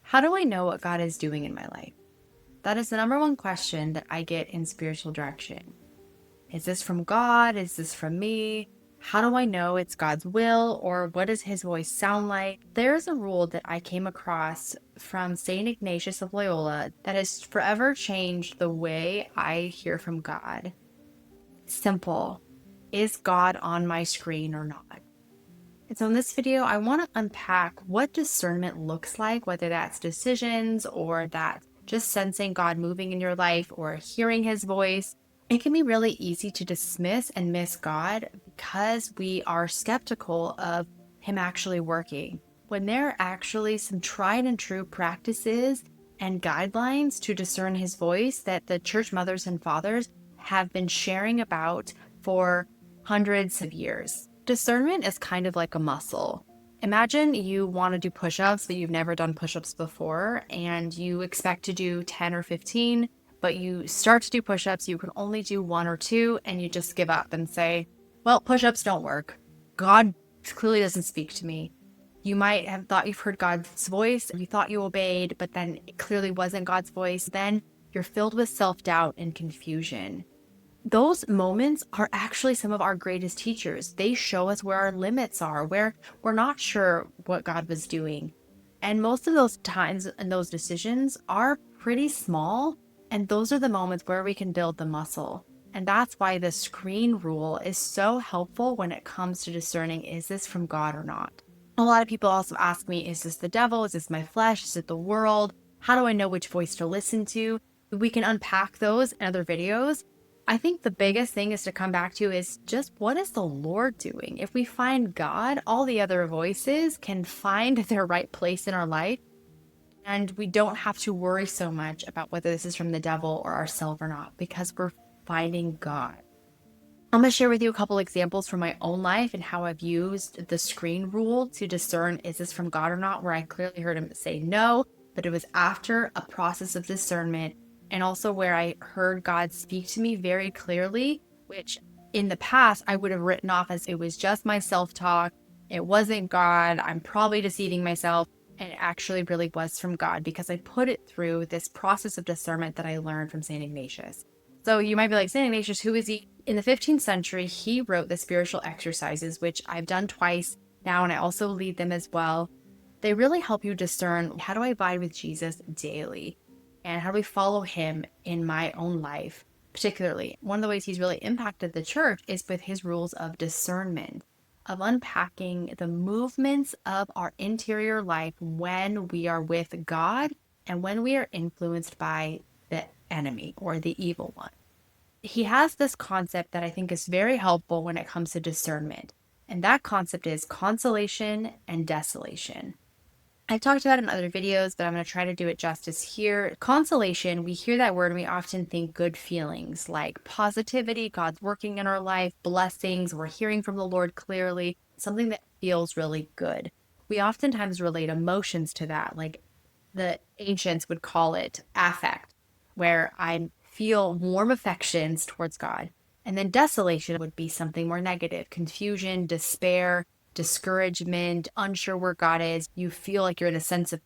How do I know what God is doing in my life? That is the number one question that I get in spiritual direction. Is this from God? Is this from me? How do I know it's God's will, or what does his voice sound like? There's a rule that I came across from St. Ignatius of Loyola that has forever changed the way I hear from God. Simple. Is God on my screen or not? And so in this video, I want to unpack what discernment looks like, whether that's decisions or that just sensing God moving in your life or hearing his voice. It can be really easy to dismiss and miss God because we are skeptical of him actually working. When there are actually some tried and true practices and guidelines to discern his voice that the church mothers and fathers have been sharing about for hundreds of years. Discernment is kind of like a muscle. Imagine you want to do push-ups, but you've never done push-ups before, and you expect to do 10 or 15, but you start to do push-ups, you can only do one or two, and you just give up and say, well, push-ups don't work. God clearly doesn't speak to me. You might have thought you've heard God's voice, you thought you obeyed, but then it clearly wasn't God's voice. Then you're filled with self-doubt and confusion. Those moments are actually some of our greatest teachers. They show us where our limits are, where we're not sure what God was doing. And most of those times and those decisions are pretty small. And those are the moments where we can build the muscle. And that's why the screen rule is so helpful when it comes to discerning, is this from God or not? A lot of people also ask me, is this the devil? Is this my flesh? Is it the world? How do I know which voice to listen to? We can unpack those in other videos. I think the biggest thing is to come back to is just, what is the Lord doing? If we find God, all the other voices can find their right place in our life, and we don't have to worry so much about whether this is from the devil or ourselves or not, because we're finding God. I'm going to share with you a couple examples from my own life and how I've used the screen rule to discern, is this from God or not, where I clearly heard him say no, but it was after a process of discernment. And also where I heard God speak to me very clearly, which in the past I would have written off as it was just my self-talk. It wasn't God. I'm probably deceiving myself. And it actually really was from God because I put it through this process of discernment that I learned from St. Ignatius. So you might be like, St. Ignatius, who is he? In the 15th century, he wrote the spiritual exercises, which I've done twice now, and I also lead them as well. They really help you discern, how do I abide with Jesus daily? And how do we follow him in my own life? Particularly, one of the ways he's really impacted the church is with his rules of discernment, of unpacking the movements of our interior life when we are with God and when we are influenced by the enemy or the evil one. He has this concept that I think is very helpful when it comes to discernment. And that concept is consolation and desolation. I've talked about it in other videos, but I'm going to try to do it justice here. Consolation, we hear that word and we often think good feelings like positivity, God's working in our life, blessings, we're hearing from the Lord clearly, something that feels really good. We oftentimes relate emotions to that, like the ancients would call it affect, where I feel warm affections towards God. And then desolation would be something more negative, confusion, despair, discouragement, unsure where God is. You feel like you're in a sense of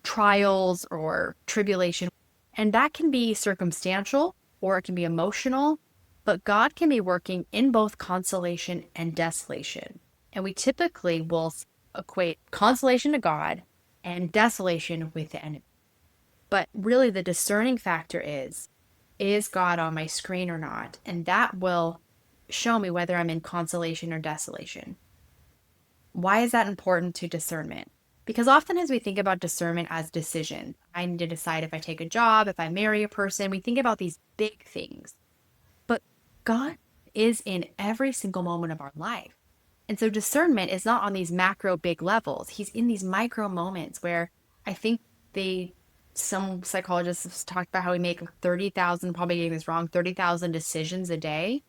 trials or tribulation. And that can be circumstantial or it can be emotional, but God can be working in both consolation and desolation. And we typically will equate consolation to God and desolation with the enemy. But really the discerning factor is God on my screen or not? And that will show me whether I'm in consolation or desolation. Why is that important to discernment? Because often as we think about discernment as decision, I need to decide if I take a job, if I marry a person, we think about these big things. But God is in every single moment of our life. And so discernment is not on these macro big levels. He's in these micro moments where I think some psychologists have talked about how we make 30,000, probably getting this wrong, 30,000 decisions a day.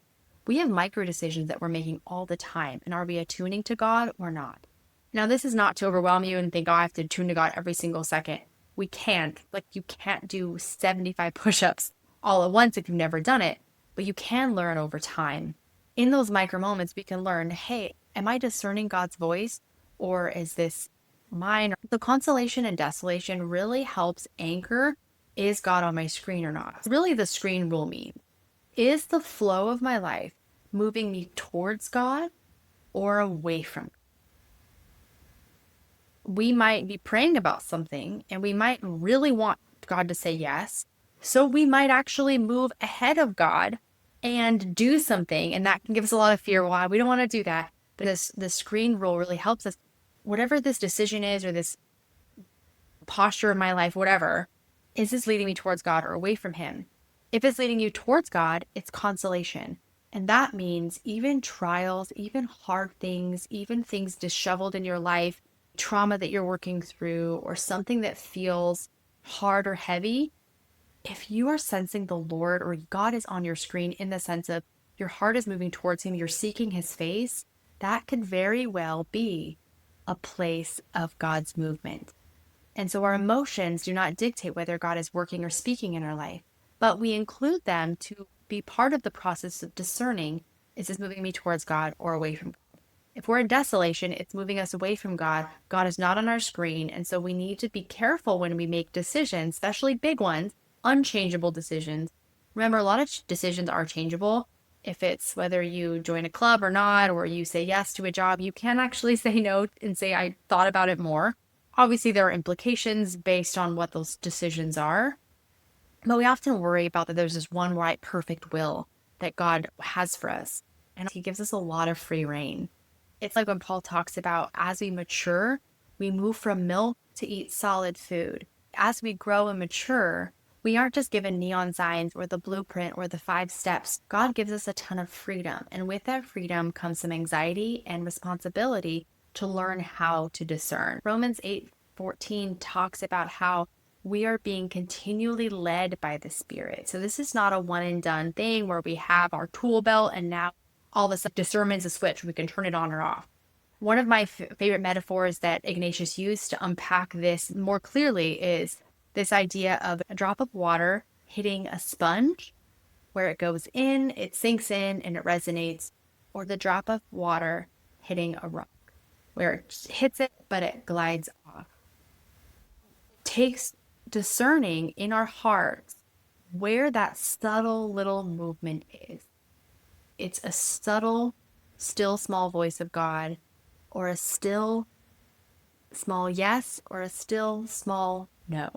We have micro decisions that we're making all the time. And are we attuning to God or not? Now, this is not to overwhelm you and think, oh, I have to tune to God every single second. We can't. Like, you can't do 75 push-ups all at once if you've never done it. But you can learn over time. In those micro moments, we can learn, hey, am I discerning God's voice? Or is this mine. The consolation and desolation really helps anchor, is God on my screen or not? Really, the screen rule means, is the flow of my life moving me towards God or away from God? We might be praying about something and we might really want God to say yes. So we might actually move ahead of God and do something. And that can give us a lot of fear. Why? We don't want to do that. But the screen rule really helps us. Whatever this decision is or this posture of my life, whatever, is this leading me towards God or away from Him? If it's leading you towards God, it's consolation. And that means even trials, even hard things, even things disheveled in your life, trauma that you're working through, or something that feels hard or heavy, if you are sensing the Lord or God is on your screen in the sense of your heart is moving towards Him, you're seeking His face, that could very well be a place of God's movement. And so our emotions do not dictate whether God is working or speaking in our life, but we include them to be part of the process of discerning, is this moving me towards God or away from God? If we're in desolation, it's moving us away from God. God is not on our screen. And so we need to be careful when we make decisions, especially big ones, unchangeable decisions. Remember, a lot of decisions are changeable. If it's whether you join a club or not, or you say yes to a job, you can actually say no and say, I thought about it more. Obviously, there are implications based on what those decisions are, but we often worry about that there's this one right, perfect will that God has for us. And He gives us a lot of free reign. It's like when Paul talks about as we mature, we move from milk to eat solid food. As we grow and mature, we aren't just given neon signs or the blueprint or the 5 steps. God gives us a ton of freedom. And with that freedom comes some anxiety and responsibility to learn how to discern. Romans 8:14 talks about how we are being continually led by the Spirit. So this is not a one and done thing where we have our tool belt and now all of a sudden discernment is a switch. We can turn it on or off. One of my favorite metaphors that Ignatius used to unpack this more clearly is this idea of a drop of water hitting a sponge where it goes in, it sinks in, and it resonates, or the drop of water hitting a rock where it hits it, but it glides off. It takes discerning in our hearts where that subtle little movement is. It's a subtle, still small voice of God, or a still small yes, or a still small no.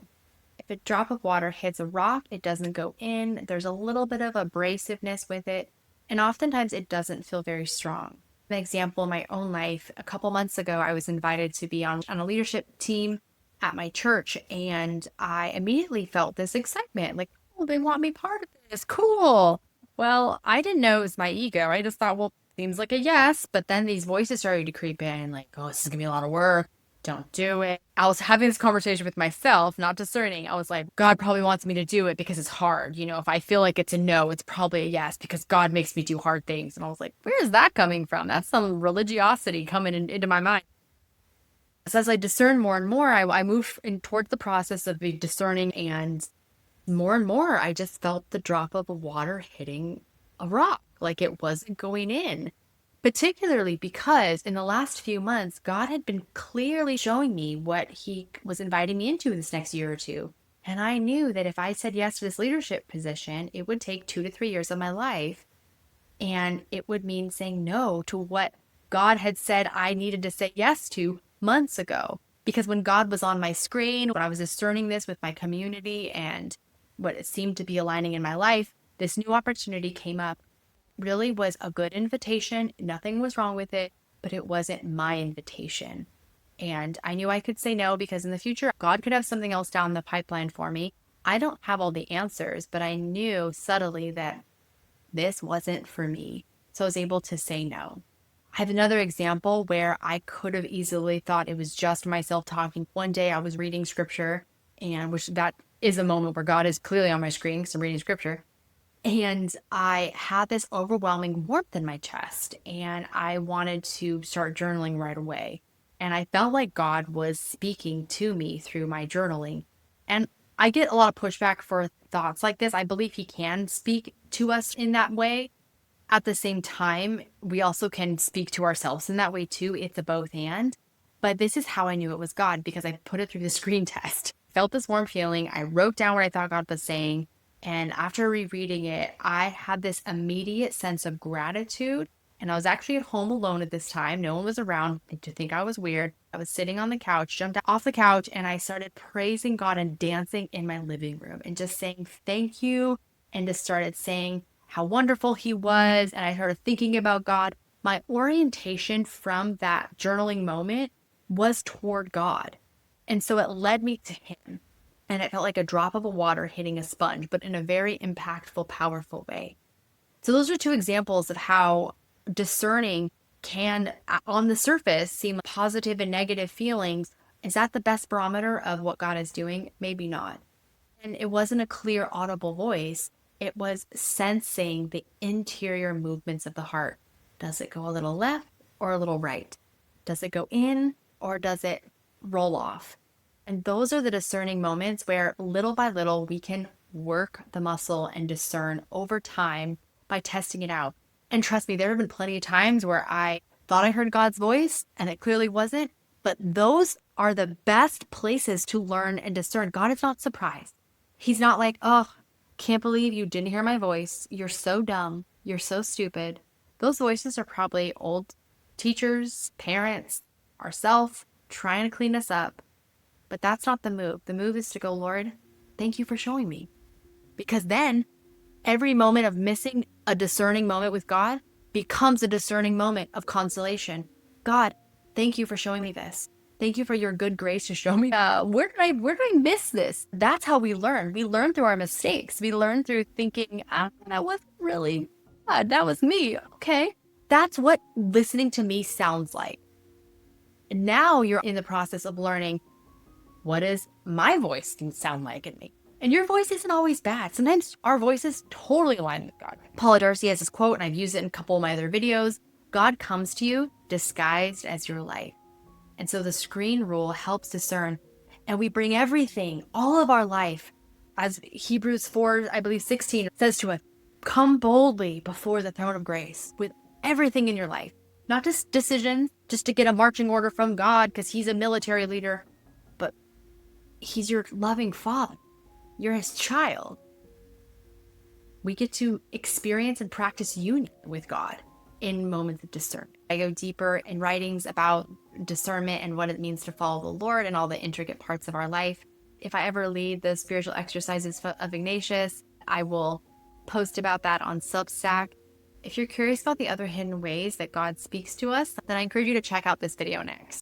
If a drop of water hits a rock, it doesn't go in. There's a little bit of abrasiveness with it, and oftentimes it doesn't feel very strong. An example in my own life, a couple months ago, I was invited to be on a leadership team at my church, and I immediately felt this excitement, like, oh, they want me part of this. Cool. Well, I didn't know it was my ego. I just thought, well, seems like a yes. But then these voices started to creep in, like, oh, this is going to be a lot of work. Don't do it. I was having this conversation with myself, not discerning. I was like, God probably wants me to do it because it's hard. You know, if I feel like it's a no, it's probably a yes because God makes me do hard things. And I was like, where is that coming from? That's some religiosity coming into my mind. So as I discern more and more, I move towards the process of discerning, and more, I just felt the drop of water hitting a rock, like it wasn't going in. Particularly because in the last few months, God had been clearly showing me what He was inviting me into this next year or two. And I knew that if I said yes to this leadership position, it would take 2 to 3 years of my life. And it would mean saying no to what God had said I needed to say yes to months ago. Because when God was on my screen, when I was discerning this with my community and what it seemed to be aligning in my life, this new opportunity came up. Really was a good invitation. Nothing was wrong with it, but it wasn't my invitation. And I knew I could say no because in the future, God could have something else down the pipeline for me. I don't have all the answers, but I knew subtly that this wasn't for me. So I was able to say no. I have another example where I could have easily thought it was just myself talking. One day I was reading scripture, and which that is a moment where God is clearly on my screen because I'm reading scripture. And I had this overwhelming warmth in my chest, and I wanted to start journaling right away. And I felt like God was speaking to me through my journaling. And I get a lot of pushback for thoughts like this. I believe He can speak to us in that way. At the same time, we also can speak to ourselves in that way too. It's a both and. But this is how I knew it was God, because I put it through the screen test. Felt this warm feeling. I wrote down what I thought God was saying. And after rereading it, I had this immediate sense of gratitude. And I was actually at home alone at this time. No one was around to think I was weird. I was sitting on the couch, jumped off the couch, and I started praising God and dancing in my living room and just saying thank you. And just started saying how wonderful he was. And I started thinking about God. My orientation from that journaling moment was toward God. And so it led me to him. And it felt like a drop of water hitting a sponge, but in a very impactful, powerful way. So those are two examples of how discerning can, on the surface, seem positive and negative feelings. Is that the best barometer of what God is doing? Maybe not. And it wasn't a clear, audible voice. It was sensing the interior movements of the heart. Does it go a little left or a little right? Does it go in or does it roll off? And those are the discerning moments where little by little we can work the muscle and discern over time by testing it out. And trust me, there have been plenty of times where I thought I heard God's voice and it clearly wasn't. But those are the best places to learn and discern. God is not surprised. He's not like, oh, can't believe you didn't hear my voice. You're so dumb. You're so stupid. Those voices are probably old teachers, parents, ourselves trying to clean us up. But that's not the move. The move is to go, Lord, thank you for showing me. Because then every moment of missing a discerning moment with God becomes a discerning moment of consolation. God, thank you for showing me this. Thank you for your good grace to show me. Where did I miss this? That's how we learn. We learn through our mistakes. We learn through thinking, that wasn't really God. That was me. Okay. That's what listening to me sounds like. Now you're in the process of learning, what does my voice sound like in me? And your voice isn't always bad. Sometimes our voices totally align with God. Paula Darcy has this quote, and I've used it in a couple of my other videos. God comes to you disguised as your light. And so the screen rule helps discern. And we bring everything, all of our life, as Hebrews 4, I believe 16 says to us, come boldly before the throne of grace with everything in your life. Not just decisions, just to get a marching order from God because he's a military leader, but he's your loving father. You're his child. We get to experience and practice union with God in moments of discernment. I go deeper in writings about discernment and what it means to follow the Lord and all the intricate parts of our life. If I ever lead the spiritual exercises of Ignatius, I will post about that on Substack. If you're curious about the other hidden ways that God speaks to us, then I encourage you to check out this video next.